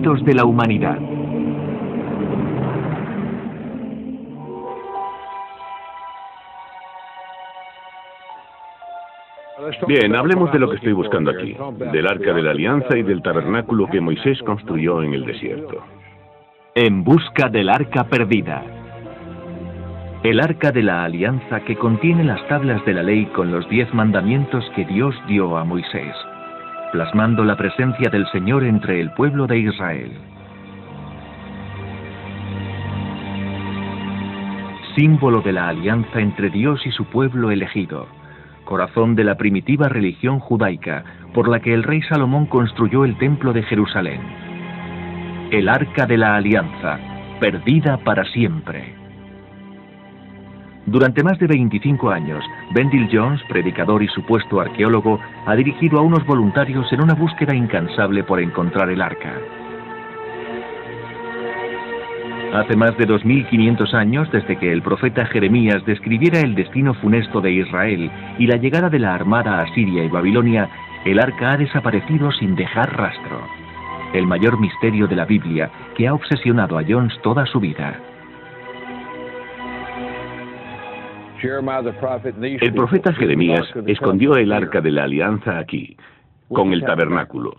secretos de la humanidad. Bien, hablemos de lo que estoy buscando aquí, del Arca de la Alianza y del tabernáculo que Moisés construyó en el desierto. En busca del Arca perdida. El Arca de la Alianza que contiene las tablas de la ley con los 10 mandamientos que Dios dio a Moisés, plasmando la presencia del Señor entre el pueblo de Israel. Símbolo de la alianza entre Dios y su pueblo elegido, corazón de la primitiva religión judaica por la que el rey Salomón construyó el templo de Jerusalén. El Arca de la Alianza, perdida para siempre. Durante más de 25 años, Vendell Jones, predicador y supuesto arqueólogo, ha dirigido a unos voluntarios en una búsqueda incansable por encontrar el arca. Hace más de 2500 años, desde que el profeta Jeremías describiera el destino funesto de Israel y la llegada de la armada asiria y Babilonia, el arca ha desaparecido sin dejar rastro. El mayor misterio de la Biblia que ha obsesionado a Jones toda su vida. El profeta Jeremías escondió el Arca de la Alianza aquí, con el tabernáculo,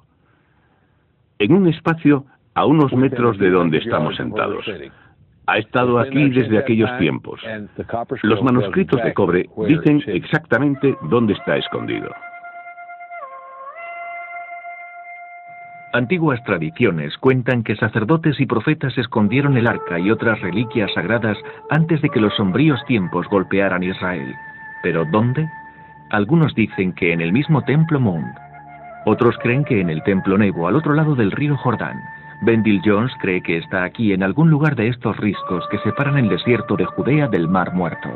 en un espacio a unos metros de donde estamos sentados. Ha estado aquí desde aquellos tiempos. Los manuscritos de cobre dicen exactamente dónde está escondido. Antiguas tradiciones cuentan que sacerdotes y profetas escondieron el arca y otras reliquias sagradas antes de que los sombríos tiempos golpearan Israel. ¿Pero dónde? Algunos dicen que en el mismo templo Mount. Otros creen que en el templo Nebo, al otro lado del río Jordán. Vendell Jones cree que está aquí en algún lugar de estos riscos que separan el desierto de Judea del Mar Muerto.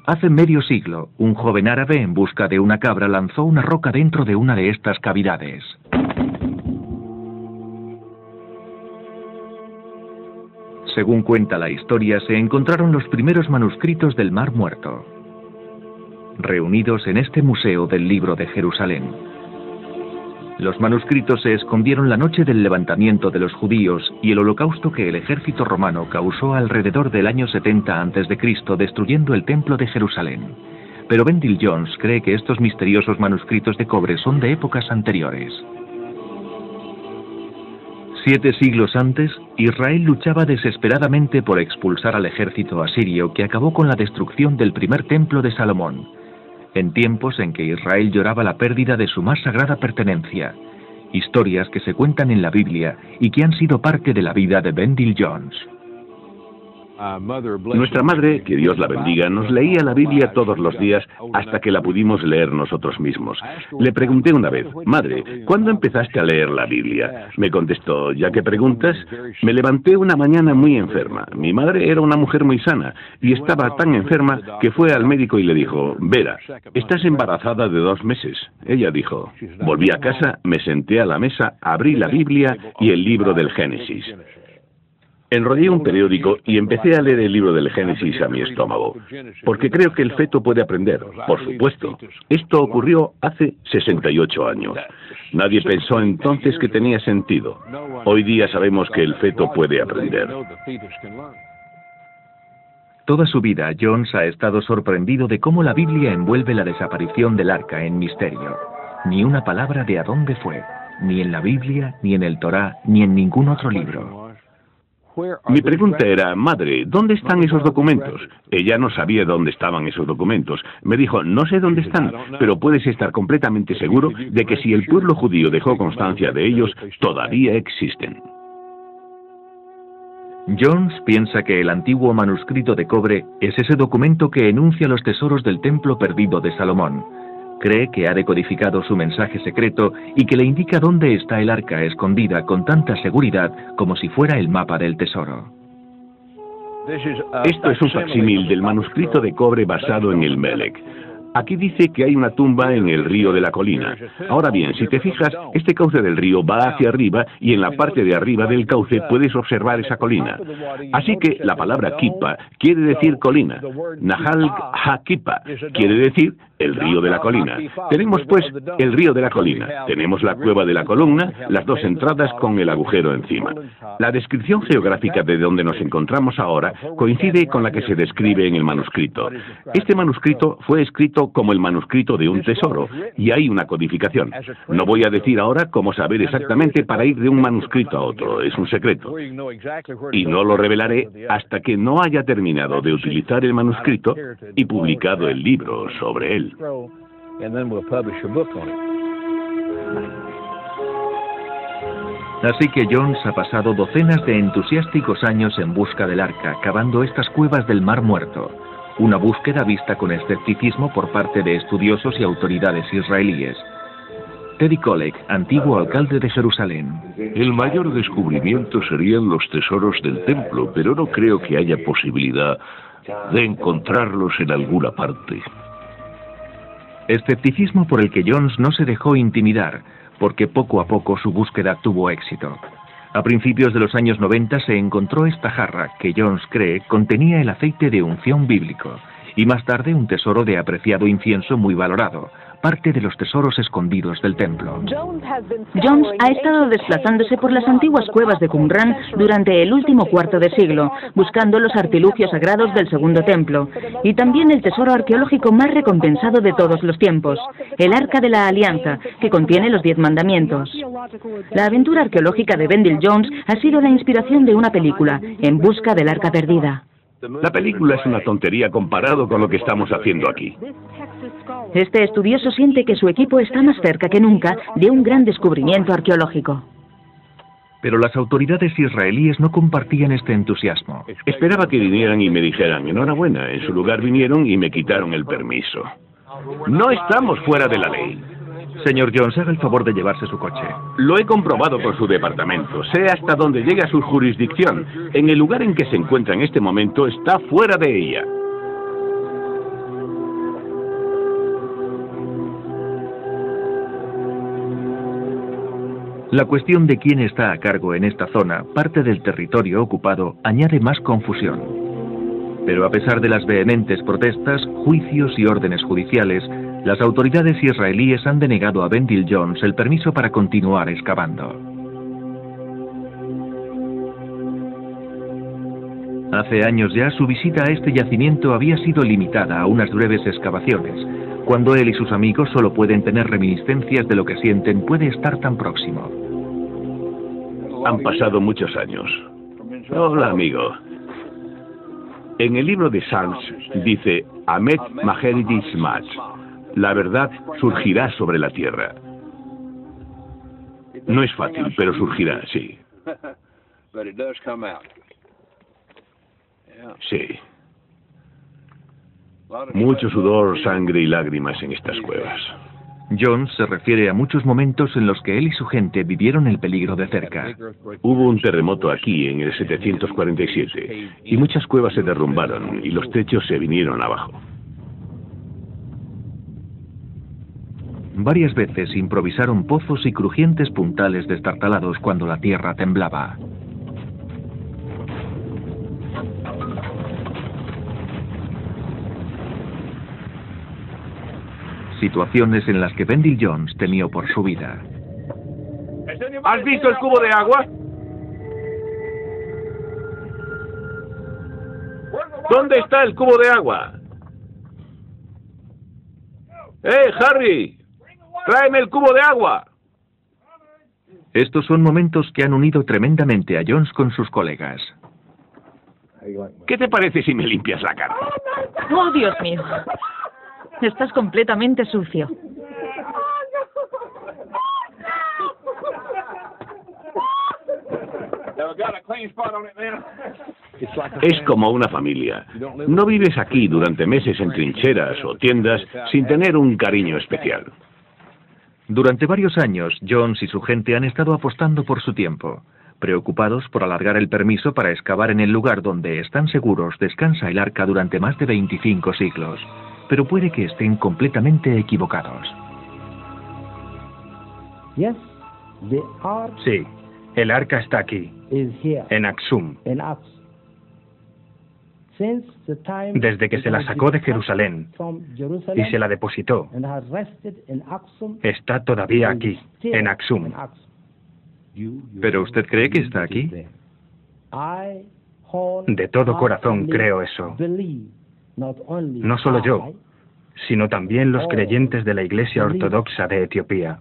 Hace medio siglo, un joven árabe en busca de una cabra lanzó una roca dentro de una de estas cavidades. Según cuenta la historia, se encontraron los primeros manuscritos del Mar Muerto, reunidos en este museo del Libro de Jerusalén. Los manuscritos se escondieron la noche del levantamiento de los judíos y el holocausto que el ejército romano causó alrededor del año 70 a.C., destruyendo el templo de Jerusalén. Pero Vendell Jones cree que estos misteriosos manuscritos de cobre son de épocas anteriores. 7 siglos antes, Israel luchaba desesperadamente por expulsar al ejército asirio que acabó con la destrucción del primer templo de Salomón, en tiempos en que Israel lloraba la pérdida de su más sagrada pertenencia, historias que se cuentan en la Biblia y que han sido parte de la vida de Vendell Jones. Nuestra madre, que Dios la bendiga, nos leía la Biblia todos los días hasta que la pudimos leer nosotros mismos. Le pregunté una vez: madre, ¿cuándo empezaste a leer la Biblia? Me contestó: ya que preguntas, me levanté una mañana muy enferma. Mi madre era una mujer muy sana y estaba tan enferma que fue al médico y le dijo: Vera, estás embarazada de 2 meses. Ella dijo. Volví a casa, me senté a la mesa, abrí la Biblia y el libro del Génesis. Enrollé un periódico y empecé a leer el libro del Génesis a mi estómago, porque creo que el feto puede aprender, por supuesto. Esto ocurrió hace 68 años. Nadie pensó entonces que tenía sentido. Hoy día sabemos que el feto puede aprender. Toda su vida, Jones ha estado sorprendido de cómo la Biblia envuelve la desaparición del arca en misterio. Ni una palabra de a dónde fue, ni en la Biblia, ni en el Torá, ni en ningún otro libro. Mi pregunta era: madre, ¿dónde están esos documentos? Ella no sabía dónde estaban esos documentos. Me dijo: no sé dónde están, pero puedes estar completamente seguro de que si el pueblo judío dejó constancia de ellos, todavía existen. Jones piensa que el antiguo manuscrito de cobre es ese documento que enuncia los tesoros del templo perdido de Salomón. Cree que ha decodificado su mensaje secreto y que le indica dónde está el arca escondida con tanta seguridad como si fuera el mapa del tesoro. Esto es un facsímil del manuscrito de cobre basado en el Melech. Aquí dice que hay una tumba en el río de la colina. Ahora bien, si te fijas, este cauce del río va hacia arriba y en la parte de arriba del cauce puedes observar esa colina. Así que la palabra kipa quiere decir colina. Nahal ha-kipa quiere decir El río de la colina. Tenemos pues el río de la colina. Tenemos la cueva de la columna, las dos entradas con el agujero encima. La descripción geográfica de donde nos encontramos ahora coincide con la que se describe en el manuscrito. Este manuscrito fue escrito como el manuscrito de un tesoro, y hay una codificación. No voy a decir ahora cómo saber exactamente para ir de un manuscrito a otro, es un secreto. Y no lo revelaré hasta que no haya terminado de utilizar el manuscrito y publicado el libro sobre él. Así que Jones ha pasado docenas de entusiásticos años en busca del arca, cavando estas cuevas del Mar Muerto. Una búsqueda vista con escepticismo por parte de estudiosos y autoridades israelíes. Teddy Kollek, antiguo alcalde de Jerusalén. El mayor descubrimiento serían los tesoros del templo, pero no creo que haya posibilidad de encontrarlos en alguna parte. Escepticismo por el que Jones no se dejó intimidar, porque poco a poco su búsqueda tuvo éxito. A principios de los años 90 se encontró esta jarra que Jones cree contenía el aceite de unción bíblico, y más tarde un tesoro de apreciado incienso muy valorado, parte de los tesoros escondidos del templo. Jones ha estado desplazándose por las antiguas cuevas de Qumran durante el último cuarto de siglo, buscando los artilugios sagrados del segundo templo, y también el tesoro arqueológico más recompensado de todos los tiempos, el Arca de la Alianza, que contiene los 10 mandamientos. La aventura arqueológica de Vendell Jones ha sido la inspiración de una película, En busca del Arca perdida. La película es una tontería comparado con lo que estamos haciendo aquí. Este estudioso siente que su equipo está más cerca que nunca de un gran descubrimiento arqueológico. Pero las autoridades israelíes no compartían este entusiasmo. Esperaba que vinieran y me dijeran, enhorabuena, en su lugar vinieron y me quitaron el permiso. No estamos fuera de la ley. Señor Jones, haga el favor de llevarse su coche. Lo he comprobado con su departamento. Sé hasta dónde llega su jurisdicción. En el lugar en que se encuentra en este momento está fuera de ella. La cuestión de quién está a cargo en esta zona, parte del territorio ocupado, añade más confusión. Pero a pesar de las vehementes protestas, juicios y órdenes judiciales, las autoridades israelíes han denegado a Vendell Jones el permiso para continuar excavando. Hace años ya su visita a este yacimiento había sido limitada a unas breves excavaciones. Cuando él y sus amigos solo pueden tener reminiscencias de lo que sienten puede estar tan próximo. Han pasado muchos años. Hola, amigo. En el libro de Psalms dice, Amet Maheridis Mach. La verdad surgirá sobre la tierra. No es fácil, pero surgirá, sí. Sí. Mucho sudor, sangre y lágrimas en estas cuevas. Jones se refiere a muchos momentos en los que él y su gente vivieron el peligro de cerca. Hubo un terremoto aquí en el 747 y muchas cuevas se derrumbaron y los techos se vinieron abajo. Varias veces improvisaron pozos y crujientes puntales destartalados cuando la tierra temblaba. Situaciones en las que Vendell Jones temió por su vida. ¿Has visto el cubo de agua? ¿Dónde está el cubo de agua? Harry! ¡Tráeme el cubo de agua! Estos son momentos que han unido tremendamente a Jones con sus colegas. ¿Qué te parece si me limpias la cara? ¡Oh, Dios mío! Estás completamente sucio. Es como una familia. No vives aquí durante meses en trincheras o tiendas sin tener un cariño especial. Durante varios años, Jones y su gente han estado apostando por su tiempo, preocupados por alargar el permiso para excavar en el lugar donde, están seguros, descansa el arca durante más de 25 siglos. Pero puede que estén completamente equivocados. Sí, el arca está aquí, en Aksum. Desde que se la sacó de Jerusalén y se la depositó, está todavía aquí, en Aksum. ¿Pero usted cree que está aquí? De todo corazón creo eso. No solo yo, sino también los creyentes de la Iglesia Ortodoxa de Etiopía.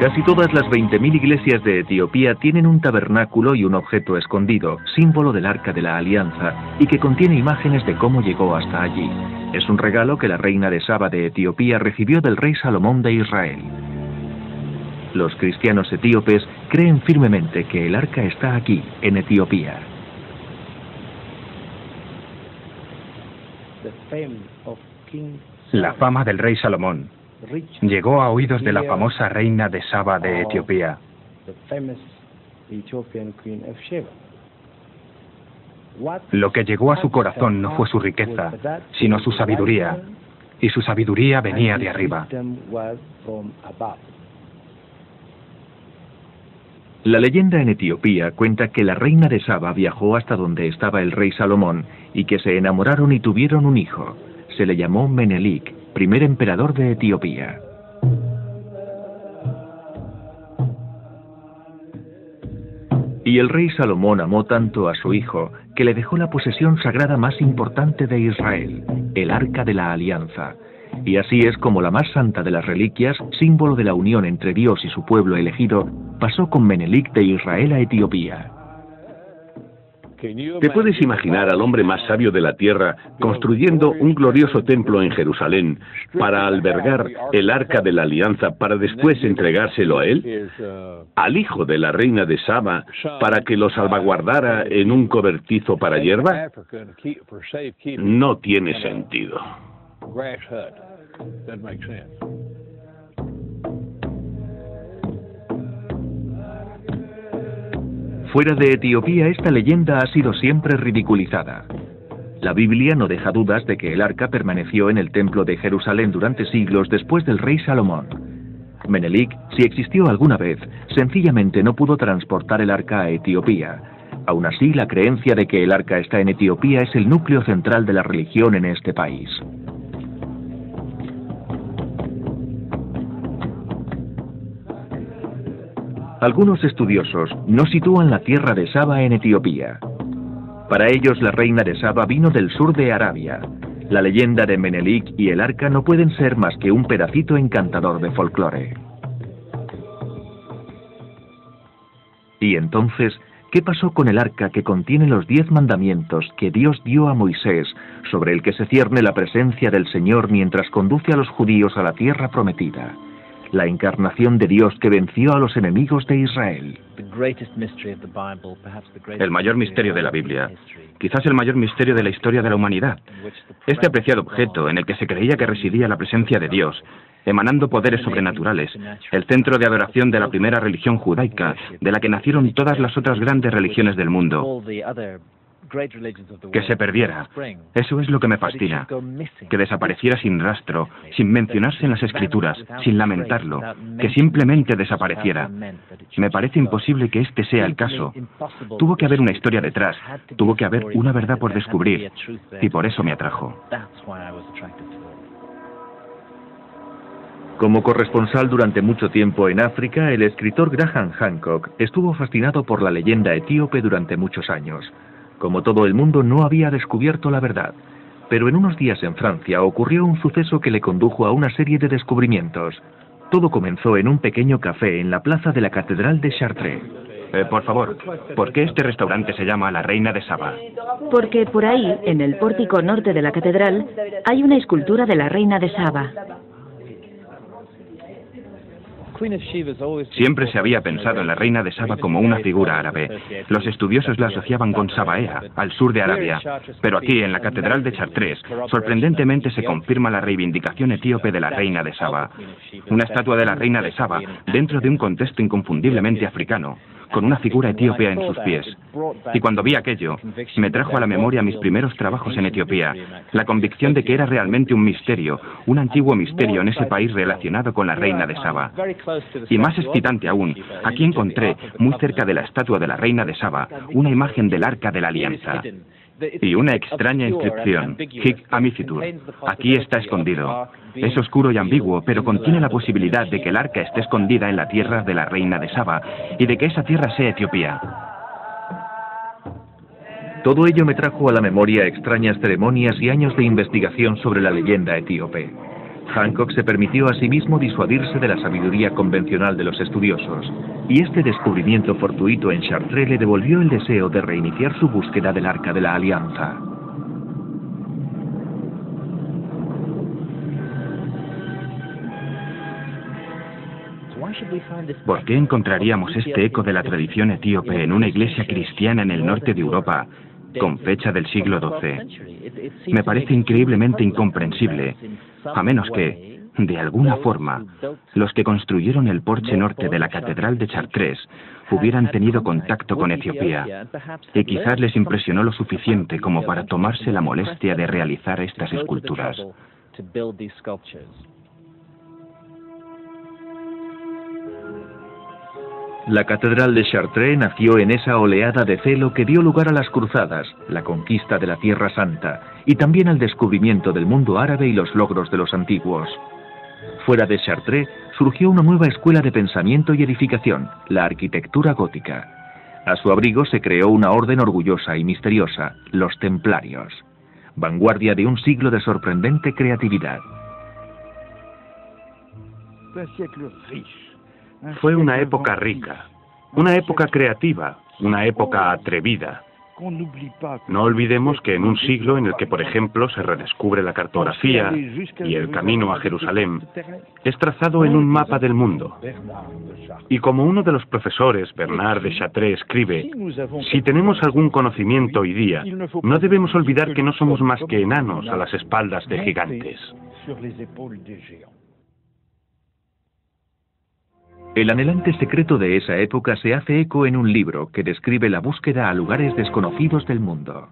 Casi todas las 20.000 iglesias de Etiopía tienen un tabernáculo y un objeto escondido, símbolo del Arca de la Alianza, y que contiene imágenes de cómo llegó hasta allí. Es un regalo que la reina de Saba de Etiopía recibió del rey Salomón de Israel. Los cristianos etíopes creen firmemente que el Arca está aquí, en Etiopía. La fama del rey Salomón llegó a oídos de la famosa reina de Saba de Etiopía. Lo que llegó a su corazón no fue su riqueza, sino su sabiduría, y su sabiduría venía de arriba. La leyenda en Etiopía cuenta que la reina de Saba viajó hasta donde estaba el rey Salomón y que se enamoraron y tuvieron un hijo. Se le llamó Menelik, primer emperador de Etiopía. Y el rey Salomón amó tanto a su hijo que le dejó la posesión sagrada más importante de Israel, el Arca de la Alianza. Y así es como la más santa de las reliquias, símbolo de la unión entre Dios y su pueblo elegido, pasó con Menelik de Israel a Etiopía. ¿Te puedes imaginar al hombre más sabio de la tierra construyendo un glorioso templo en Jerusalén para albergar el Arca de la Alianza para después entregárselo a él? ¿Al hijo de la reina de Saba para que lo salvaguardara en un cobertizo para hierba? No tiene sentido. Fuera de Etiopía, esta leyenda ha sido siempre ridiculizada. La Biblia no deja dudas de que el arca permaneció en el templo de Jerusalén durante siglos después del rey Salomón. Menelik, si existió alguna vez, sencillamente no pudo transportar el arca a Etiopía. Aún así, la creencia de que el arca está en Etiopía es el núcleo central de la religión en este país. Algunos estudiosos no sitúan la tierra de Saba en Etiopía. Para ellos, la reina de Saba vino del sur de Arabia. La leyenda de Menelik y el arca no pueden ser más que un pedacito encantador de folclore. Y entonces, ¿qué pasó con el arca que contiene los 10 mandamientos que Dios dio a Moisés, sobre el que se cierne la presencia del Señor mientras conduce a los judíos a la tierra prometida? La encarnación de Dios que venció a los enemigos de Israel. El mayor misterio de la Biblia, quizás el mayor misterio de la historia de la humanidad. Este apreciado objeto en el que se creía que residía la presencia de Dios, emanando poderes sobrenaturales, el centro de adoración de la primera religión judaica, de la que nacieron todas las otras grandes religiones del mundo. Que se perdiera. Eso es lo que me fascina. Que desapareciera sin rastro, sin mencionarse en las escrituras, sin lamentarlo. Que simplemente desapareciera. Me parece imposible que este sea el caso. Tuvo que haber una historia detrás. Tuvo que haber una verdad por descubrir. Y por eso me atrajo. Como corresponsal durante mucho tiempo en África, el escritor Graham Hancock estuvo fascinado por la leyenda etíope durante muchos años. Como todo el mundo, no había descubierto la verdad, pero en unos días en Francia ocurrió un suceso que le condujo a una serie de descubrimientos. Todo comenzó en un pequeño café en la plaza de la Catedral de Chartres. Por favor, ¿por qué este restaurante se llama La Reina de Saba? Porque por ahí, en el pórtico norte de la catedral, hay una escultura de la Reina de Saba. Siempre se había pensado en la reina de Saba como una figura árabe. Los estudiosos la asociaban con Sabaea, al sur de Arabia. Pero aquí, en la Catedral de Chartres, sorprendentemente se confirma la reivindicación etíope de la reina de Saba. Una estatua de la reina de Saba dentro de un contexto inconfundiblemente africano, con una figura etíope en sus pies. Y cuando vi aquello, me trajo a la memoria mis primeros trabajos en Etiopía, la convicción de que era realmente un misterio, un antiguo misterio en ese país relacionado con la reina de Saba. Y más excitante aún, aquí encontré, muy cerca de la estatua de la reina de Saba, una imagen del Arca de la Alianza y una extraña inscripción, Hic Amifitur. Aquí está escondido. Es oscuro y ambiguo, pero contiene la posibilidad de que el arca esté escondida en la tierra de la reina de Saba y de que esa tierra sea Etiopía. Todo ello me trajo a la memoria extrañas ceremonias y años de investigación sobre la leyenda etíope. Hancock se permitió a sí mismo disuadirse de la sabiduría convencional de los estudiosos, y este descubrimiento fortuito en Chartres le devolvió el deseo de reiniciar su búsqueda del Arca de la Alianza. ¿Por qué encontraríamos este eco de la tradición etíope en una iglesia cristiana en el norte de Europa, con fecha del siglo XII? Me parece increíblemente incomprensible, a menos que, de alguna forma, los que construyeron el porche norte de la Catedral de Chartres hubieran tenido contacto con Etiopía, y quizás les impresionó lo suficiente como para tomarse la molestia de realizar estas esculturas. La Catedral de Chartres nació en esa oleada de celo que dio lugar a las cruzadas, la conquista de la Tierra Santa y también al descubrimiento del mundo árabe y los logros de los antiguos. Fuera de Chartres surgió una nueva escuela de pensamiento y edificación, la arquitectura gótica. A su abrigo se creó una orden orgullosa y misteriosa, los Templarios, vanguardia de un siglo de sorprendente creatividad. Fue una época rica, una época creativa, una época atrevida. No olvidemos que en un siglo en el que, por ejemplo, se redescubre la cartografía y el camino a Jerusalén, es trazado en un mapa del mundo. Y como uno de los profesores, Bernard de Chartres, escribe, si tenemos algún conocimiento hoy día, no debemos olvidar que no somos más que enanos a las espaldas de gigantes. El anhelante secreto de esa época se hace eco en un libro que describe la búsqueda a lugares desconocidos del mundo.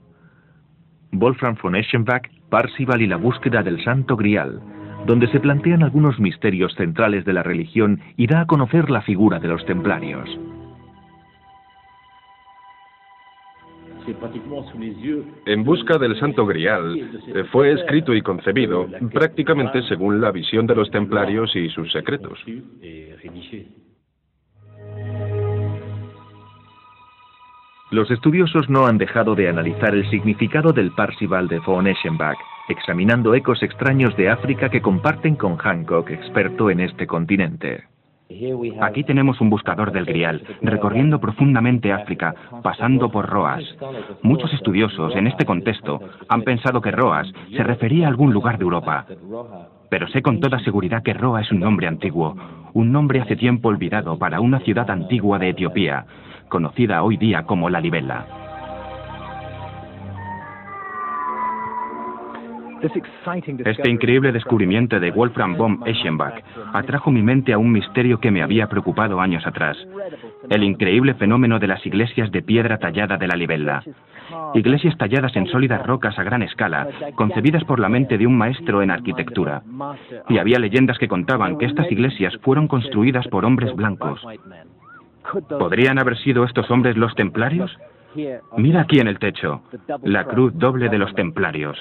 Wolfram von Eschenbach, Parzival y la búsqueda del Santo Grial, donde se plantean algunos misterios centrales de la religión y da a conocer la figura de los templarios. En busca del Santo Grial fue escrito y concebido prácticamente según la visión de los templarios y sus secretos. Los estudiosos no han dejado de analizar el significado del Parzival de von Eschenbach, examinando ecos extraños de África que comparten con Hancock, experto en este continente. Aquí tenemos un buscador del Grial, recorriendo profundamente África, pasando por Roas. Muchos estudiosos, en este contexto, han pensado que Roas se refería a algún lugar de Europa. Pero sé con toda seguridad que Roa es un nombre antiguo, un nombre hace tiempo olvidado para una ciudad antigua de Etiopía, conocida hoy día como La Libela. Este increíble descubrimiento de Wolfram von Eschenbach atrajo mi mente a un misterio que me había preocupado años atrás, el increíble fenómeno de las iglesias de piedra tallada de La Libela. Iglesias talladas en sólidas rocas a gran escala, concebidas por la mente de un maestro en arquitectura. Y había leyendas que contaban que estas iglesias fueron construidas por hombres blancos. ¿Podrían haber sido estos hombres los templarios? Mira aquí en el techo, la cruz doble de los templarios.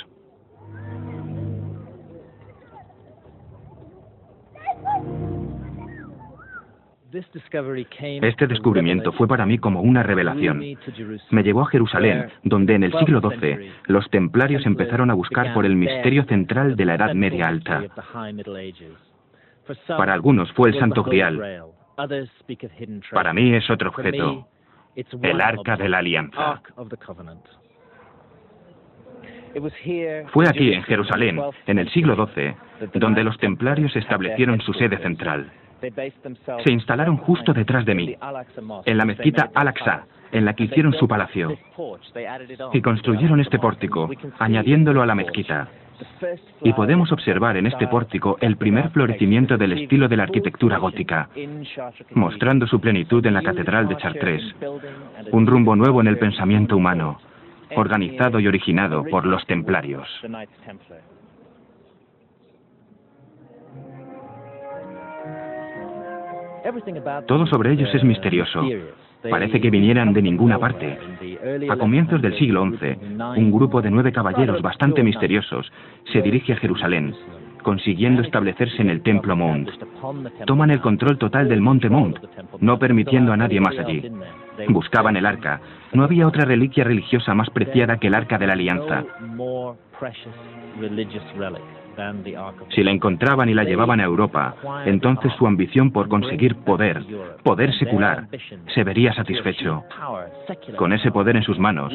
Este descubrimiento fue para mí como una revelación. Me llevó a Jerusalén, donde en el siglo XII los templarios empezaron a buscar por el misterio central de la Edad Media Alta. Para algunos fue el Santo Grial. Para mí es otro objeto, el Arca de la Alianza. Fue aquí, en Jerusalén, en el siglo XII, donde los templarios establecieron su sede central. Se instalaron justo detrás de mí, en la mezquita Al-Aqsa, en la que hicieron su palacio, y construyeron este pórtico, añadiéndolo a la mezquita. Y podemos observar en este pórtico el primer florecimiento del estilo de la arquitectura gótica, mostrando su plenitud en la Catedral de Chartres, un rumbo nuevo en el pensamiento humano, organizado y originado por los templarios. Todo sobre ellos es misterioso. Parece que vinieran de ninguna parte. A comienzos del siglo XI, un grupo de 9 caballeros bastante misteriosos se dirige a Jerusalén, consiguiendo establecerse en el Templo Mount. Toman el control total del Monte Mount, no permitiendo a nadie más allí. Buscaban el arca. No había otra reliquia religiosa más preciada que el Arca de la Alianza. Si la encontraban y la llevaban a Europa, entonces su ambición por conseguir poder secular, se vería satisfecho. Con ese poder en sus manos,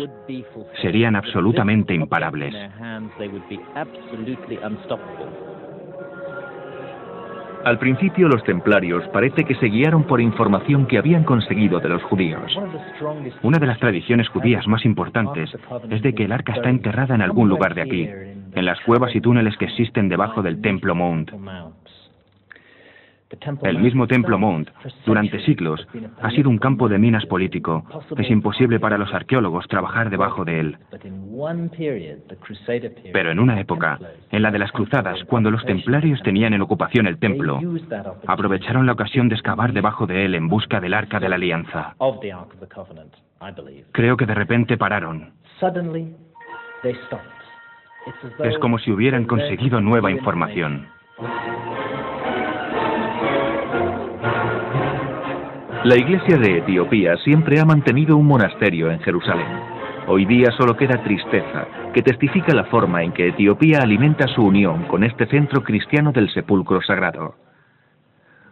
serían absolutamente imparables. Al principio los templarios parece que se guiaron por información que habían conseguido de los judíos. Una de las tradiciones judías más importantes es de que el arca está enterrada en algún lugar de aquí, en las cuevas y túneles que existen debajo del Templo Mount. El mismo Templo Mount, durante siglos, ha sido un campo de minas político. Es imposible para los arqueólogos trabajar debajo de él. Pero en una época, en la de las cruzadas, cuando los templarios tenían en ocupación el templo, aprovecharon la ocasión de excavar debajo de él en busca del Arca de la Alianza. Creo que de repente pararon. Es como si hubieran conseguido nueva información. La Iglesia de Etiopía siempre ha mantenido un monasterio en Jerusalén. Hoy día solo queda tristeza, que testifica la forma en que Etiopía alimenta su unión con este centro cristiano del sepulcro sagrado.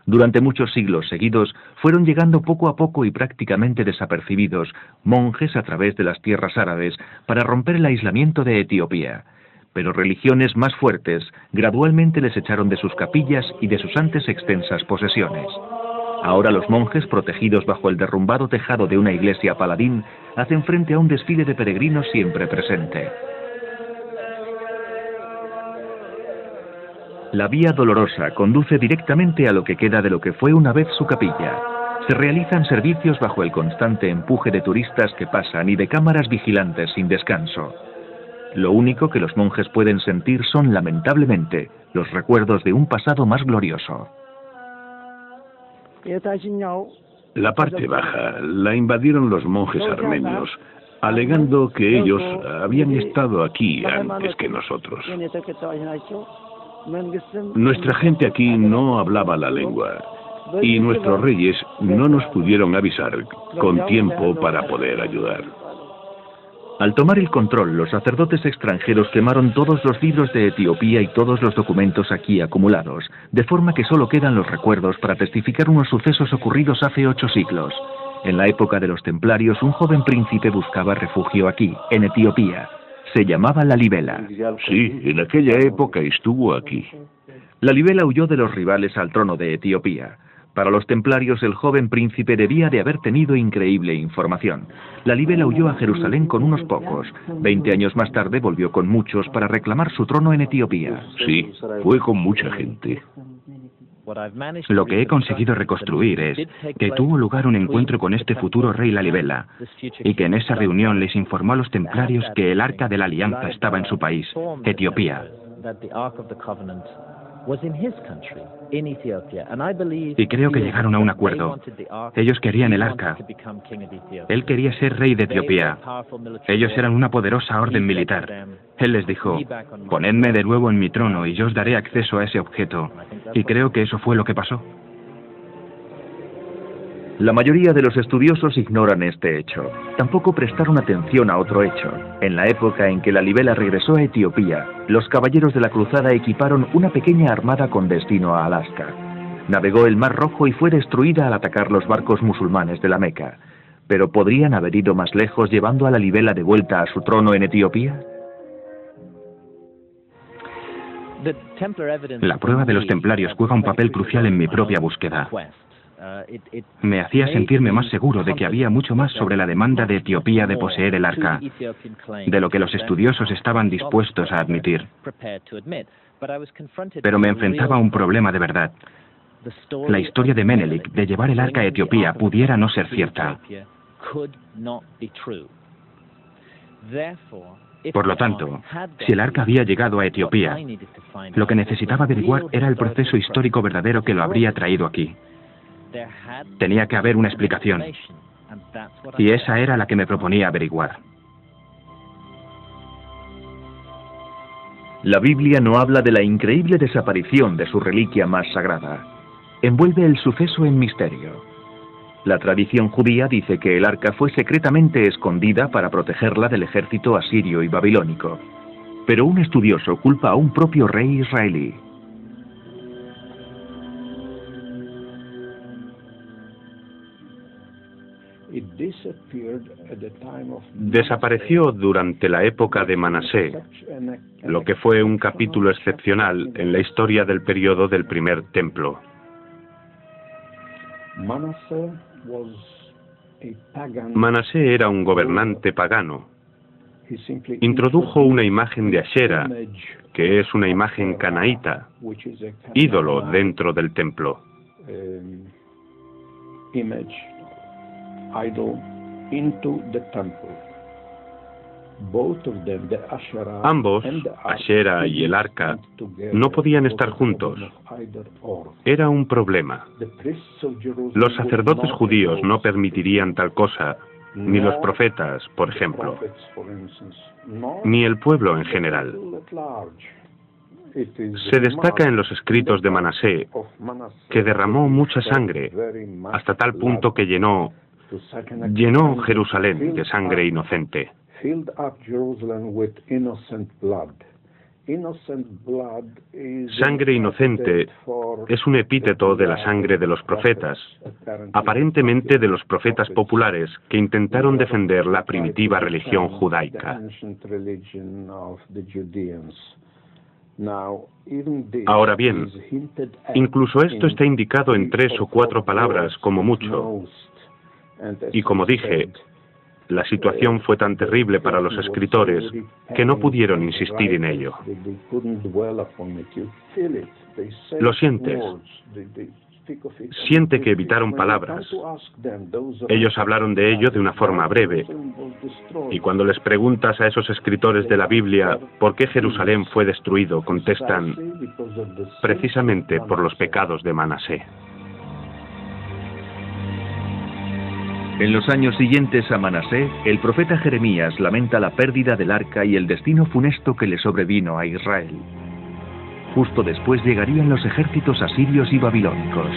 Durante muchos siglos seguidos fueron llegando poco a poco y prácticamente desapercibidos monjes a través de las tierras árabes para romper el aislamiento de Etiopía. Pero religiones más fuertes gradualmente les echaron de sus capillas y de sus antes extensas posesiones. Ahora los monjes, protegidos bajo el derrumbado tejado de una iglesia paladín, hacen frente a un desfile de peregrinos siempre presente. La Vía Dolorosa conduce directamente a lo que queda de lo que fue una vez su capilla. Se realizan servicios bajo el constante empuje de turistas que pasan y de cámaras vigilantes sin descanso. Lo único que los monjes pueden sentir son, lamentablemente, los recuerdos de un pasado más glorioso. La parte baja la invadieron los monjes armenios, alegando que ellos habían estado aquí antes que nosotros. Nuestra gente aquí no hablaba la lengua y nuestros reyes no nos pudieron avisar con tiempo para poder ayudar. Al tomar el control, los sacerdotes extranjeros quemaron todos los libros de Etiopía y todos los documentos aquí acumulados, de forma que solo quedan los recuerdos para testificar unos sucesos ocurridos hace 8 siglos. En la época de los templarios, un joven príncipe buscaba refugio aquí, en Etiopía. Se llamaba Lalibela. Sí, en aquella época estuvo aquí. Lalibela huyó de los rivales al trono de Etiopía. Para los templarios, el joven príncipe debía de haber tenido increíble información. Lalibela huyó a Jerusalén con unos pocos. 20 años más tarde volvió con muchos para reclamar su trono en Etiopía. Sí, fue con mucha gente. Lo que he conseguido reconstruir es que tuvo lugar un encuentro con este futuro rey Lalibela, y que en esa reunión les informó a los templarios que el Arca de la Alianza estaba en su país, Etiopía. Y creo que llegaron a un acuerdo. Ellos querían el arca. Él quería ser rey de Etiopía. Ellos eran una poderosa orden militar. Él les dijo, ponedme de nuevo en mi trono y yo os daré acceso a ese objeto. Y creo que eso fue lo que pasó. La mayoría de los estudiosos ignoran este hecho. Tampoco prestaron atención a otro hecho. En la época en que Lalibela regresó a Etiopía, los caballeros de la cruzada equiparon una pequeña armada con destino a Alaska. Navegó el Mar Rojo y fue destruida al atacar los barcos musulmanes de la Meca. ¿Pero podrían haber ido más lejos llevando a Lalibela de vuelta a su trono en Etiopía? La prueba de los templarios juega un papel crucial en mi propia búsqueda. Me hacía sentirme más seguro de que había mucho más sobre la demanda de Etiopía de poseer el arca, de lo que los estudiosos estaban dispuestos a admitir. Pero me enfrentaba a un problema de verdad. La historia de Menelik de llevar el arca a Etiopía pudiera no ser cierta. Por lo tanto, si el arca había llegado a Etiopía, lo que necesitaba averiguar era el proceso histórico verdadero que lo habría traído aquí. Tenía que haber una explicación. Y esa era la que me proponía averiguar. La Biblia no habla de la increíble desaparición de su reliquia más sagrada. Envuelve el suceso en misterio. La tradición judía dice que el arca fue secretamente escondida para protegerla del ejército asirio y babilónico. Pero un estudioso culpa a un propio rey israelí. Desapareció durante la época de Manasé, lo que fue un capítulo excepcional en la historia del periodo del primer templo. Manasé era un gobernante pagano. Introdujo una imagen de Ashera, que es una imagen canaíta, ídolo dentro del templo. Ambos, Ashera y el arca, no podían estar juntos. Era un problema. Los sacerdotes judíos no permitirían tal cosa, ni los profetas, por ejemplo, ni el pueblo en general. Se destaca en los escritos de Manasé que derramó mucha sangre, hasta tal punto que llenó Jerusalén de sangre inocente. Sangre inocente es un epíteto de la sangre de los profetas, aparentemente de los profetas populares que intentaron defender la primitiva religión judaica. Ahora bien, incluso esto está indicado en 3 o 4 palabras como mucho. Y como dije, la situación fue tan terrible para los escritores que no pudieron insistir en ello. Lo sientes. Siente que evitaron palabras. Ellos hablaron de ello de una forma breve. Y cuando les preguntas a esos escritores de la Biblia por qué Jerusalén fue destruido, contestan, precisamente por los pecados de Manasé. En los años siguientes a Manasé, el profeta Jeremías lamenta la pérdida del arca y el destino funesto que le sobrevino a Israel. Justo después llegarían los ejércitos asirios y babilónicos.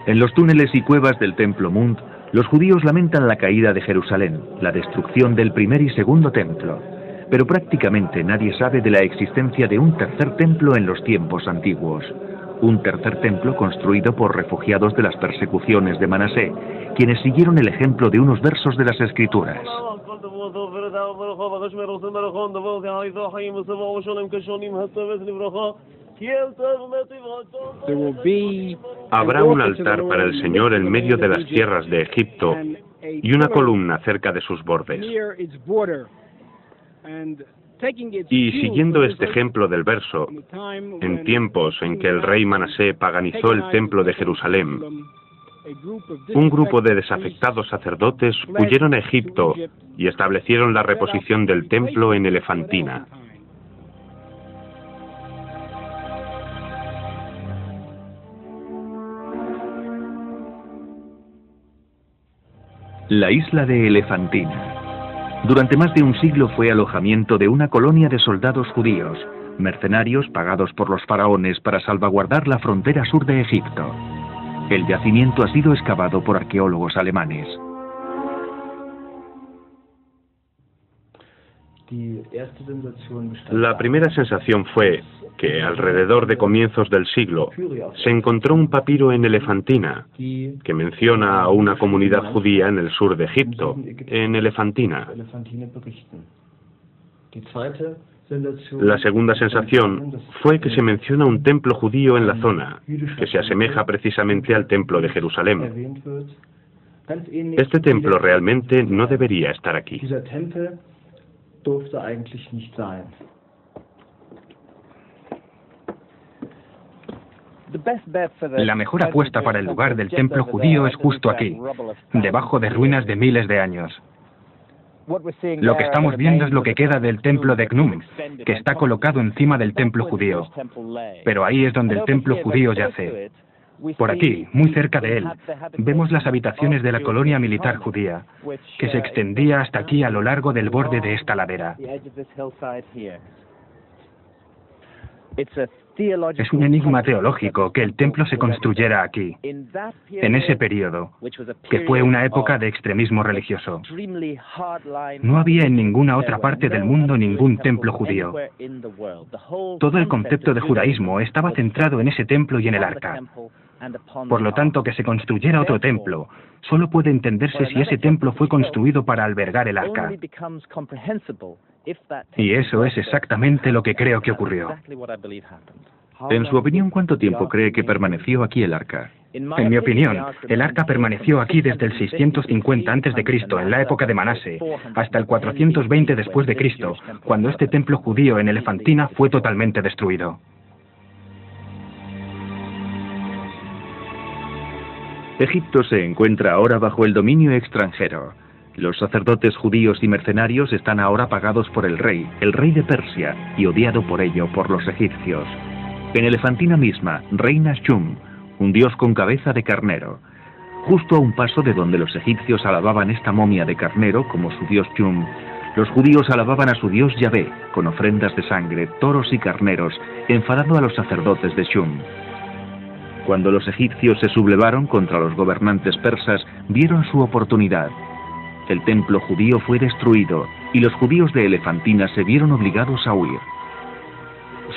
En los túneles y cuevas del Templo Mund, los judíos lamentan la caída de Jerusalén, la destrucción del primer y segundo templo. Pero prácticamente nadie sabe de la existencia de un tercer templo en los tiempos antiguos. Un tercer templo construido por refugiados de las persecuciones de Manasé, quienes siguieron el ejemplo de unos versos de las Escrituras. Habrá un altar para el Señor en medio de las tierras de Egipto y una columna cerca de sus bordes. Y siguiendo este ejemplo del verso, en tiempos en que el rey Manasé paganizó el templo de Jerusalén, un grupo de desafectados sacerdotes huyeron a Egipto y establecieron la reposición del templo en Elefantina. La isla de Elefantina. Durante más de un siglo fue alojamiento de una colonia de soldados judíos, mercenarios pagados por los faraones para salvaguardar la frontera sur de Egipto. El yacimiento ha sido excavado por arqueólogos alemanes. La primera sensación fue que alrededor de comienzos del siglo se encontró un papiro en Elefantina que menciona a una comunidad judía en el sur de Egipto, en Elefantina. La segunda sensación fue que se menciona un templo judío en la zona, que se asemeja precisamente al templo de Jerusalén. Este templo realmente no debería estar aquí. La mejor apuesta para el lugar del templo judío es justo aquí, debajo de ruinas de miles de años. Lo que estamos viendo es lo que queda del templo de Khnum, que está colocado encima del templo judío. Pero ahí es donde el templo judío yace. Por aquí, muy cerca de él, vemos las habitaciones de la colonia militar judía, que se extendía hasta aquí a lo largo del borde de esta ladera. Es un enigma teológico que el templo se construyera aquí, en ese periodo, que fue una época de extremismo religioso. No había en ninguna otra parte del mundo ningún templo judío. Todo el concepto de judaísmo estaba centrado en ese templo y en el arca. Por lo tanto, que se construyera otro templo solo puede entenderse si ese templo fue construido para albergar el arca. Y eso es exactamente lo que creo que ocurrió. En su opinión, ¿cuánto tiempo cree que permaneció aquí el arca? En mi opinión, el arca permaneció aquí desde el 650 a.C., en la época de Manase, hasta el 420 después de Cristo, cuando este templo judío en Elefantina fue totalmente destruido. Egipto se encuentra ahora bajo el dominio extranjero. Los sacerdotes judíos y mercenarios están ahora pagados por el rey de Persia, y odiado por ello por los egipcios. En Elefantina misma reina Shum, un dios con cabeza de carnero. Justo a un paso de donde los egipcios alababan esta momia de carnero como su dios Shum, los judíos alababan a su dios Yahvé, con ofrendas de sangre, toros y carneros, enfadando a los sacerdotes de Shum. Cuando los egipcios se sublevaron contra los gobernantes persas, vieron su oportunidad. El templo judío fue destruido y los judíos de Elefantina se vieron obligados a huir.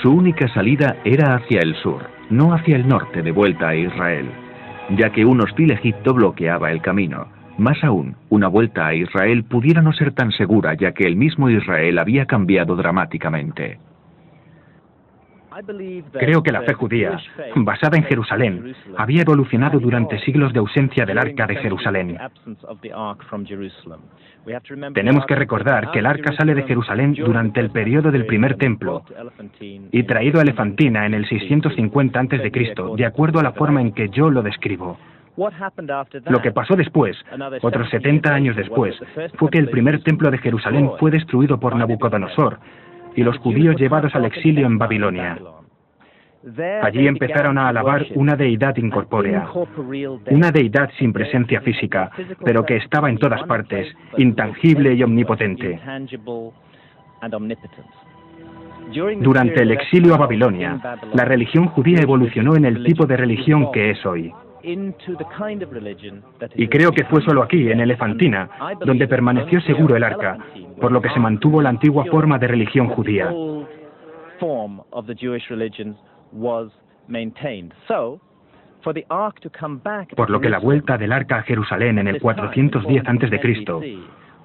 Su única salida era hacia el sur, no hacia el norte de vuelta a Israel, ya que un hostil Egipto bloqueaba el camino. Más aún, una vuelta a Israel pudiera no ser tan segura, ya que el mismo Israel había cambiado dramáticamente. Creo que la fe judía, basada en Jerusalén, había evolucionado durante siglos de ausencia del arca de Jerusalén. Tenemos que recordar que el arca sale de Jerusalén durante el periodo del primer templo y traído a Elefantina en el 650 a.C., de acuerdo a la forma en que yo lo describo. Lo que pasó después, otros 70 años después, fue que el primer templo de Jerusalén fue destruido por Nabucodonosor y los judíos llevados al exilio en Babilonia. Allí empezaron a alabar una deidad incorpórea, una deidad sin presencia física, pero que estaba en todas partes, intangible y omnipotente. Durante el exilio a Babilonia, la religión judía evolucionó en el tipo de religión que es hoy. Y creo que fue solo aquí, en Elefantina, donde permaneció seguro el arca, por lo que se mantuvo la antigua forma de religión judía. Por lo que la vuelta del arca a Jerusalén en el 410 a.C.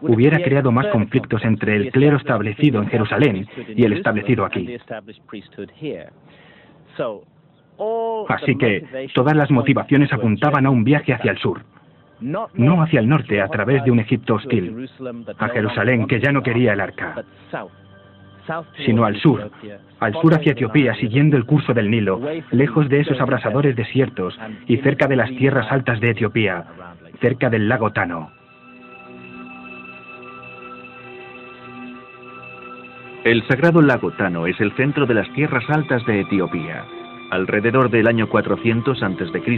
hubiera creado más conflictos entre el clero establecido en Jerusalén y el establecido aquí. Así que todas las motivaciones apuntaban a un viaje hacia el sur, no hacia el norte a través de un Egipto hostil, a Jerusalén que ya no quería el arca, sino al sur hacia Etiopía siguiendo el curso del Nilo, lejos de esos abrasadores desiertos y cerca de las tierras altas de Etiopía, cerca del lago Tano. El sagrado lago Tano es el centro de las tierras altas de Etiopía. Alrededor del año 400 a.C.,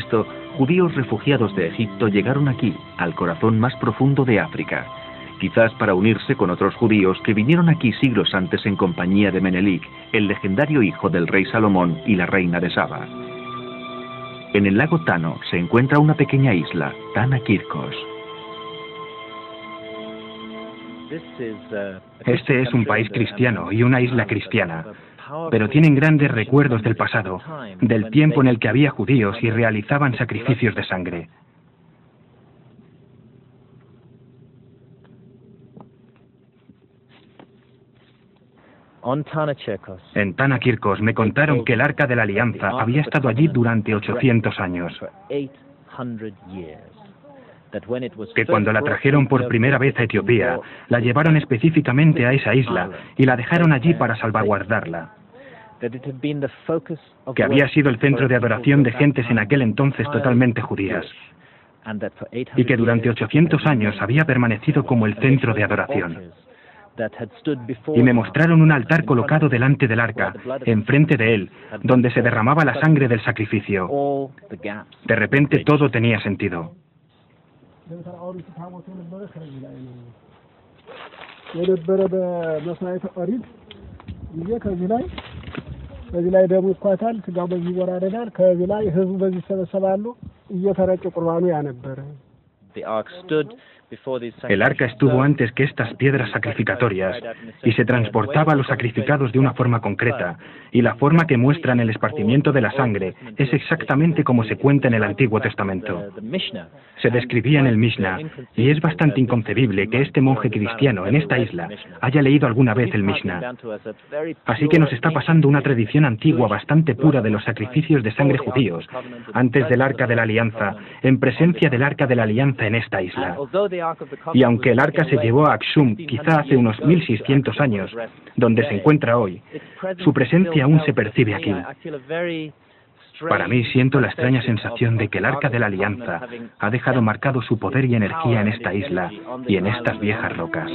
judíos refugiados de Egipto llegaron aquí, al corazón más profundo de África, quizás para unirse con otros judíos que vinieron aquí siglos antes en compañía de Menelik, el legendario hijo del rey Salomón y la reina de Saba. En el lago Tano se encuentra una pequeña isla, Tanakirkos. Este es un país cristiano y una isla cristiana, pero tienen grandes recuerdos del pasado, del tiempo en el que había judíos y realizaban sacrificios de sangre. En Tanakirkos me contaron que el Arca de la Alianza había estado allí durante 800 años. Que cuando la trajeron por primera vez a Etiopía, la llevaron específicamente a esa isla y la dejaron allí para salvaguardarla. Que había sido el centro de adoración de gentes en aquel entonces totalmente judías. y que durante 800 años había permanecido como el centro de adoración. Y me mostraron un altar colocado delante del arca, enfrente de él, donde se derramaba la sangre del sacrificio. De repente todo tenía sentido. El arca estuvo antes que estas piedras sacrificatorias y se transportaba a los sacrificados de una forma concreta, y la forma que muestran el esparcimiento de la sangre es exactamente como se cuenta en el Antiguo Testamento. Se describía en el Mishnah, y es bastante inconcebible que este monje cristiano en esta isla haya leído alguna vez el Mishnah. Así que nos está pasando una tradición antigua bastante pura de los sacrificios de sangre judíos, antes del Arca de la Alianza, en presencia del Arca de la Alianza en esta isla. Y aunque el arca se llevó a Aksum quizá hace unos 1600 años, donde se encuentra hoy, su presencia aún se percibe aquí. Para mí siento la extraña sensación de que el Arca de la Alianza ha dejado marcado su poder y energía en esta isla y en estas viejas rocas.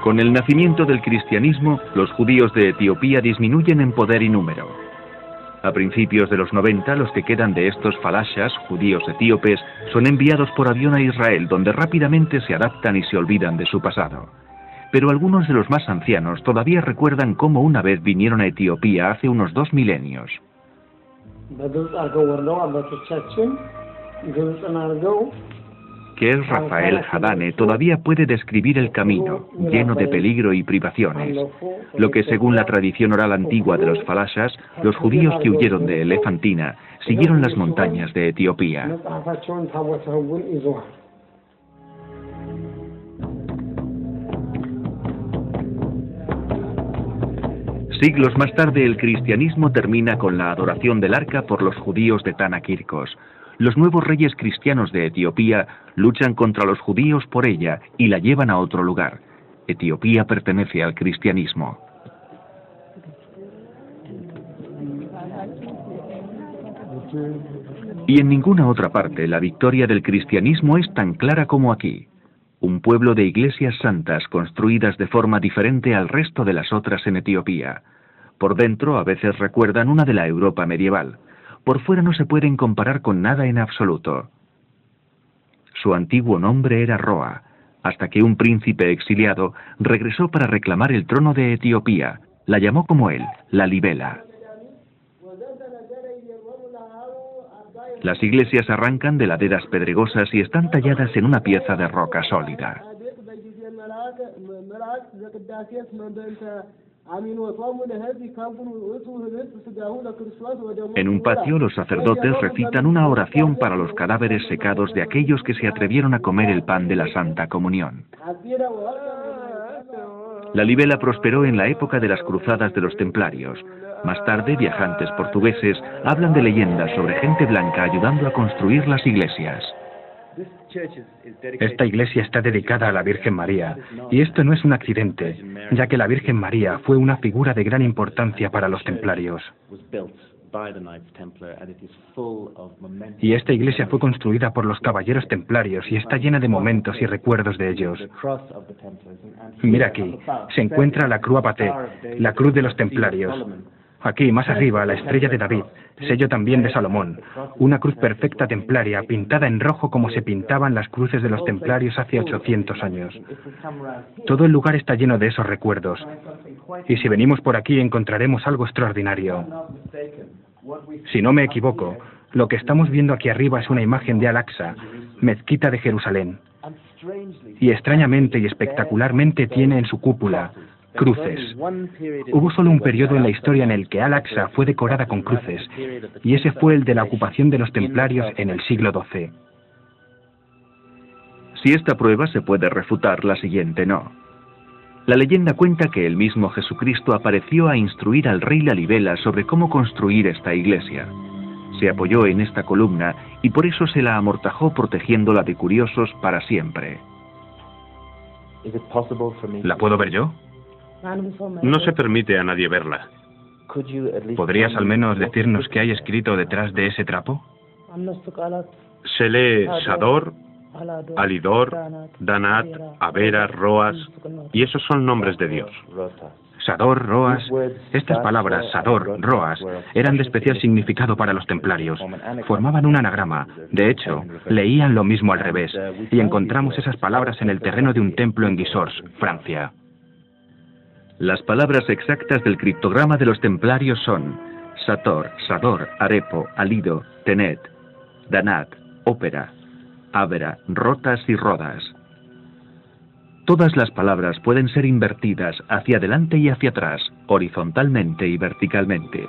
Con el nacimiento del cristianismo, los judíos de Etiopía disminuyen en poder y número. A principios de los 90, los que quedan de estos falashas, judíos etíopes, son enviados por avión a Israel, donde rápidamente se adaptan y se olvidan de su pasado. Pero algunos de los más ancianos todavía recuerdan cómo una vez vinieron a Etiopía hace unos 2 milenios. Que es Rafael Hadane todavía puede describir el camino, lleno de peligro y privaciones, lo que según la tradición oral antigua de los falashas, los judíos que huyeron de Elefantina siguieron las montañas de Etiopía. Siglos más tarde el cristianismo termina con la adoración del arca por los judíos de Tanakirkos. Los nuevos reyes cristianos de Etiopía luchan contra los judíos por ella y la llevan a otro lugar. Etiopía pertenece al cristianismo. Y en ninguna otra parte la victoria del cristianismo es tan clara como aquí. Un pueblo de iglesias santas construidas de forma diferente al resto de las otras en Etiopía. Por dentro a veces recuerdan una de la Europa medieval. Por fuera no se pueden comparar con nada en absoluto. Su antiguo nombre era Roa, hasta que un príncipe exiliado regresó para reclamar el trono de Etiopía. La llamó como él, la Libela. Las iglesias arrancan de laderas pedregosas y están talladas en una pieza de roca sólida. En un patio los sacerdotes recitan una oración para los cadáveres secados de aquellos que se atrevieron a comer el pan de la Santa Comunión. La Libela prosperó en la época de las cruzadas de los templarios. Más tarde, viajantes portugueses hablan de leyendas sobre gente blanca ayudando a construir las iglesias. Esta iglesia está dedicada a la Virgen María, y esto no es un accidente, ya que la Virgen María fue una figura de gran importancia para los templarios. Y esta iglesia fue construida por los caballeros templarios y está llena de momentos y recuerdos de ellos. Mira aquí, se encuentra la Cruz Paté, la cruz de los templarios. Aquí, más arriba, la estrella de David, sello también de Salomón, una cruz perfecta templaria, pintada en rojo como se pintaban las cruces de los templarios hace 800 años. Todo el lugar está lleno de esos recuerdos, y si venimos por aquí encontraremos algo extraordinario. Si no me equivoco, lo que estamos viendo aquí arriba es una imagen de Al-Aqsa, mezquita de Jerusalén, y extrañamente y espectacularmente tiene en su cúpula cruces. Hubo solo un periodo en la historia en el que Al-Aqsa fue decorada con cruces, y ese fue el de la ocupación de los templarios en el siglo XII. Si esta prueba se puede refutar, la siguiente no. La leyenda cuenta que el mismo Jesucristo apareció a instruir al rey Lalibela sobre cómo construir esta iglesia. Se apoyó en esta columna y por eso se la amortajó protegiéndola de curiosos para siempre. ¿La puedo ver yo? No se permite a nadie verla. ¿Podrías al menos decirnos qué hay escrito detrás de ese trapo? Se lee Sador, Alidor, Danat, Avera, Roas, y esos son nombres de Dios. Sador, Roas. Estas palabras, Sador, Roas, eran de especial significado para los templarios. Formaban un anagrama. De hecho, leían lo mismo al revés, y encontramos esas palabras en el terreno de un templo en Guisors, Francia. Las palabras exactas del criptograma de los templarios son Sator, Sador, Arepo, Alido, Tenet, Danat, Ópera, Avera, Rotas y Rodas. Todas las palabras pueden ser invertidas hacia adelante y hacia atrás, horizontalmente y verticalmente.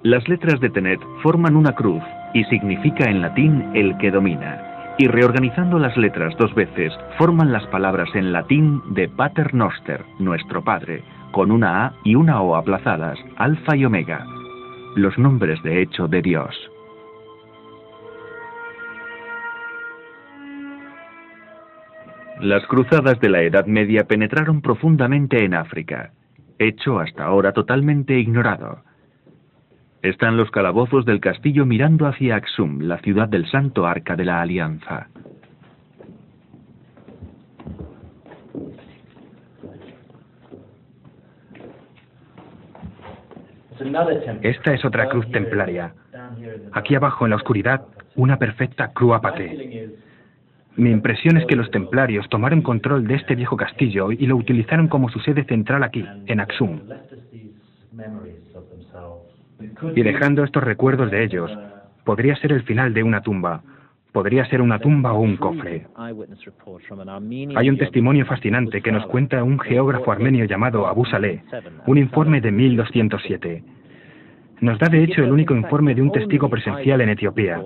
Las letras de Tenet forman una cruz y significa en latín el que domina, y reorganizando las letras 2 veces forman las palabras en latín de Pater Noster, nuestro Padre, con una A y una O aplazadas, Alfa y Omega, los nombres de hecho de Dios. Las cruzadas de la Edad Media penetraron profundamente en África, hecho hasta ahora totalmente ignorado. Están los calabozos del castillo mirando hacia Aksum, la ciudad del Santo Arca de la Alianza. Esta es otra cruz templaria. Aquí abajo en la oscuridad, una perfecta Croix Patée. Mi impresión es que los templarios tomaron control de este viejo castillo y lo utilizaron como su sede central aquí, en Aksum. Y dejando estos recuerdos de ellos, podría ser el final de una tumba. Podría ser una tumba o un cofre. Hay un testimonio fascinante que nos cuenta un geógrafo armenio llamado Abu Saleh, un informe de 1207. Nos da de hecho el único informe de un testigo presencial en Etiopía,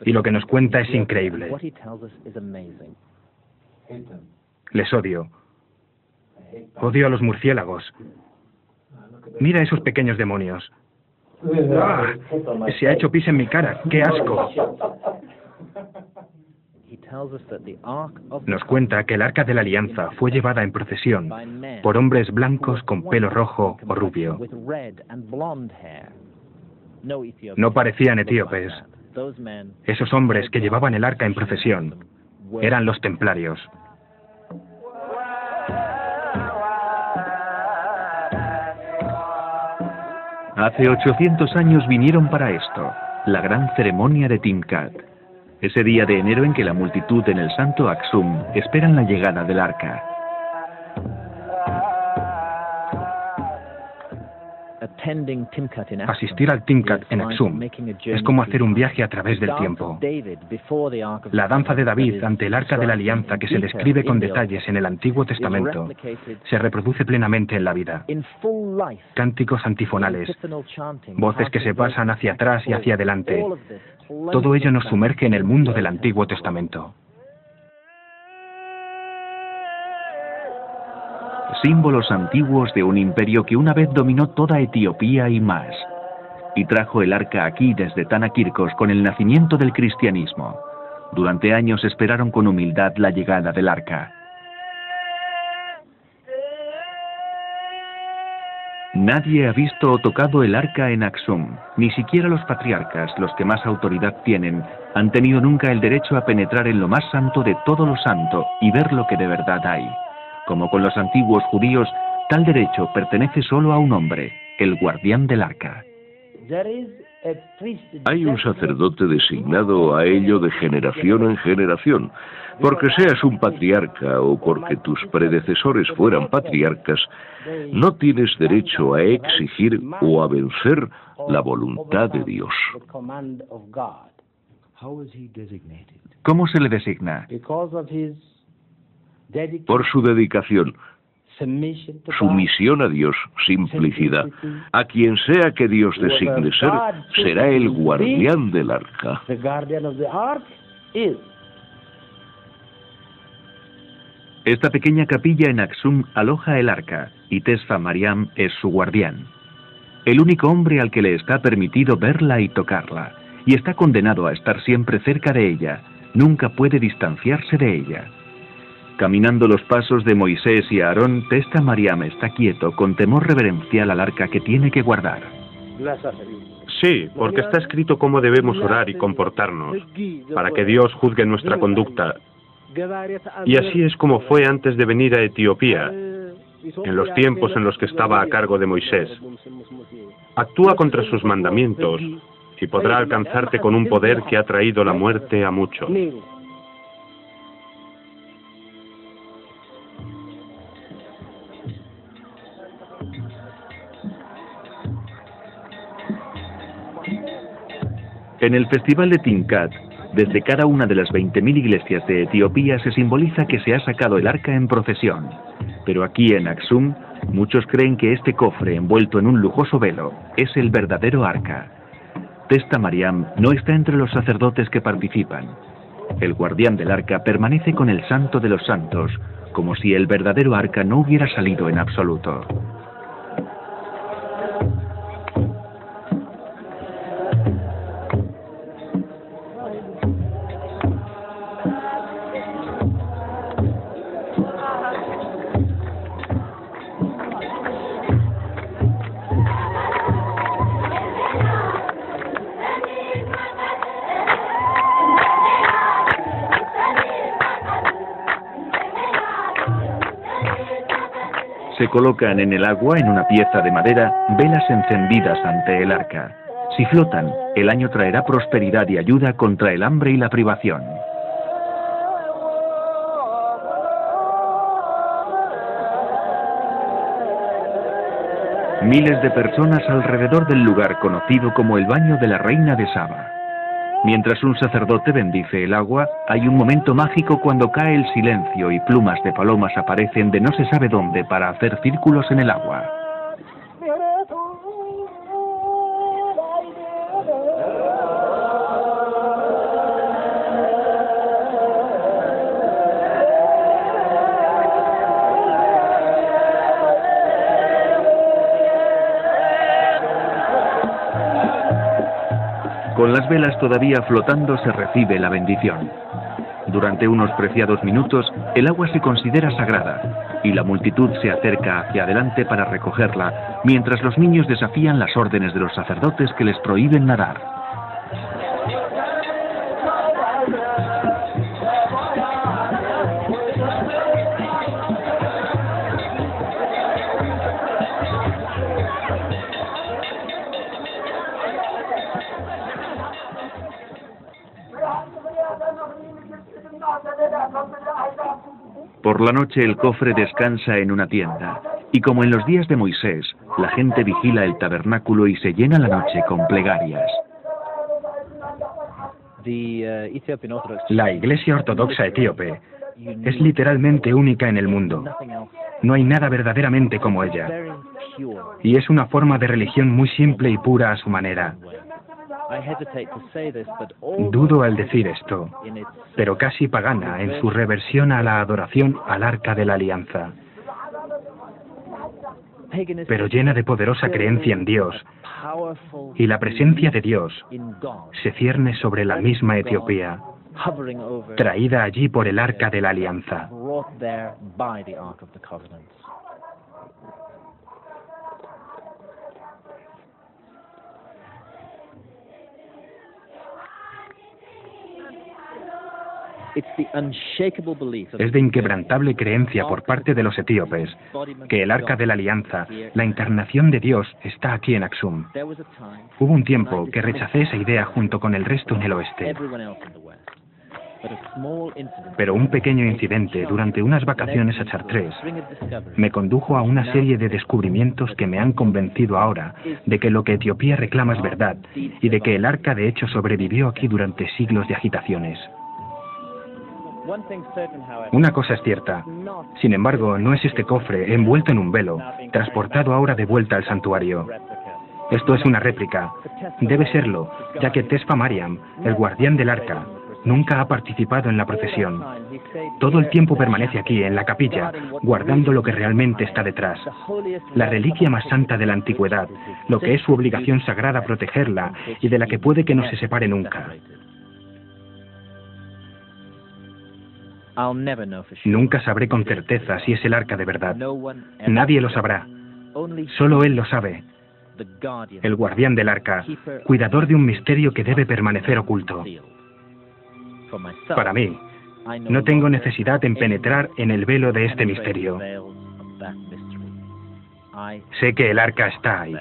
y lo que nos cuenta es increíble. Les odio. Odio a los murciélagos. Mira esos pequeños demonios. ¡Ah! Se ha hecho pis en mi cara. ¡Qué asco! Nos cuenta que el Arca de la Alianza fue llevada en procesión por hombres blancos con pelo rojo o rubio. No parecían etíopes. Esos hombres que llevaban el arca en procesión eran los templarios. Hace 800 años vinieron para esto, la gran ceremonia de Timkat. Ese día de enero en que la multitud en el santo Aksum esperan la llegada del arca. Asistir al Timkat en Aksum es como hacer un viaje a través del tiempo. La danza de David ante el Arca de la Alianza, que se describe con detalles en el Antiguo Testamento, se reproduce plenamente en la vida. Cánticos antifonales, voces que se pasan hacia atrás y hacia adelante. Todo ello nos sumerge en el mundo del Antiguo Testamento. Símbolos antiguos de un imperio que una vez dominó toda Etiopía y más, y trajo el arca aquí desde Tanakirkos con el nacimiento del cristianismo. Durante años esperaron con humildad la llegada del arca. Nadie ha visto o tocado el arca en Aksum, ni siquiera los patriarcas, los que más autoridad tienen, han tenido nunca el derecho a penetrar en lo más santo de todo lo santo y ver lo que de verdad hay. Como con los antiguos judíos, tal derecho pertenece solo a un hombre, el guardián del arca. Hay un sacerdote designado a ello de generación en generación. Porque seas un patriarca o porque tus predecesores fueran patriarcas, no tienes derecho a exigir o a vencer la voluntad de Dios. ¿Cómo se le designa? Por su dedicación, sumisión a Dios, simplicidad. A quien sea que Dios designe ser, será el guardián del arca. Esta pequeña capilla en Aksum aloja el arca, y Tesfa Mariam es su guardián. El único hombre al que le está permitido verla y tocarla, y está condenado a estar siempre cerca de ella, nunca puede distanciarse de ella. Caminando los pasos de Moisés y Aarón, Tesfa Mariam está quieto, con temor reverencial al arca que tiene que guardar. Sí, porque está escrito cómo debemos orar y comportarnos, para que Dios juzgue nuestra conducta. Y así es como fue antes de venir a Etiopía, en los tiempos en los que estaba a cargo de Moisés. Actúa contra sus mandamientos y podrá alcanzarte con un poder que ha traído la muerte a muchos. En el festival de Tinkat, desde cada una de las 20.000 iglesias de Etiopía se simboliza que se ha sacado el arca en procesión. Pero aquí en Aksum, muchos creen que este cofre envuelto en un lujoso velo es el verdadero arca. Testa Mariam no está entre los sacerdotes que participan. El guardián del arca permanece con el santo de los santos, como si el verdadero arca no hubiera salido en absoluto. Se colocan en el agua, en una pieza de madera, velas encendidas ante el arca. Si flotan, el año traerá prosperidad y ayuda contra el hambre y la privación. Miles de personas alrededor del lugar conocido como el baño de la reina de Saba. Mientras un sacerdote bendice el agua, hay un momento mágico cuando cae el silencio y plumas de palomas aparecen de no se sabe dónde para hacer círculos en el agua. Con las velas todavía flotando se recibe la bendición. Durante unos preciados minutos, el agua se considera sagrada y la multitud se acerca hacia adelante para recogerla, mientras los niños desafían las órdenes de los sacerdotes que les prohíben nadar. Por la noche el cofre descansa en una tienda, y como en los días de Moisés, la gente vigila el tabernáculo y se llena la noche con plegarias. La Iglesia Ortodoxa etíope es literalmente única en el mundo. No hay nada verdaderamente como ella. Y es una forma de religión muy simple y pura a su manera. Dudo al decir esto, pero casi pagana en su reversión a la adoración al Arca de la Alianza. Pero llena de poderosa creencia en Dios, y la presencia de Dios se cierne sobre la misma Etiopía, traída allí por el Arca de la Alianza. Es de inquebrantable creencia por parte de los etíopes que el Arca de la Alianza, la encarnación de Dios, está aquí en Aksum. Hubo un tiempo que rechacé esa idea junto con el resto en el oeste. Pero un pequeño incidente durante unas vacaciones a Chartres me condujo a una serie de descubrimientos que me han convencido ahora de que lo que Etiopía reclama es verdad y de que el Arca de hecho sobrevivió aquí durante siglos de agitaciones. Una cosa es cierta, sin embargo, no es este cofre envuelto en un velo, transportado ahora de vuelta al santuario. Esto es una réplica. Debe serlo, ya que Tesfa Mariam, el guardián del arca, nunca ha participado en la procesión. Todo el tiempo permanece aquí, en la capilla, guardando lo que realmente está detrás. La reliquia más santa de la antigüedad, lo que es su obligación sagrada protegerla y de la que puede que no se separe nunca. Nunca sabré con certeza si es el arca de verdad. Nadie lo sabrá. Solo él lo sabe. el guardián del arca, cuidador de un misterio que debe permanecer oculto. Para mí, no tengo necesidad en penetrar en el velo de este misterio. Sé que el arca está ahí.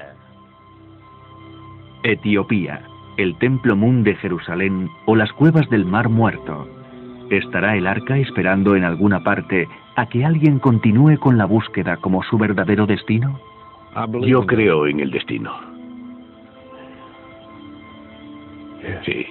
Etiopía, el Templo Mun de Jerusalén o las cuevas del Mar Muerto. ¿Estará el arca esperando en alguna parte a que alguien continúe con la búsqueda como su verdadero destino? Yo creo en el destino. Sí.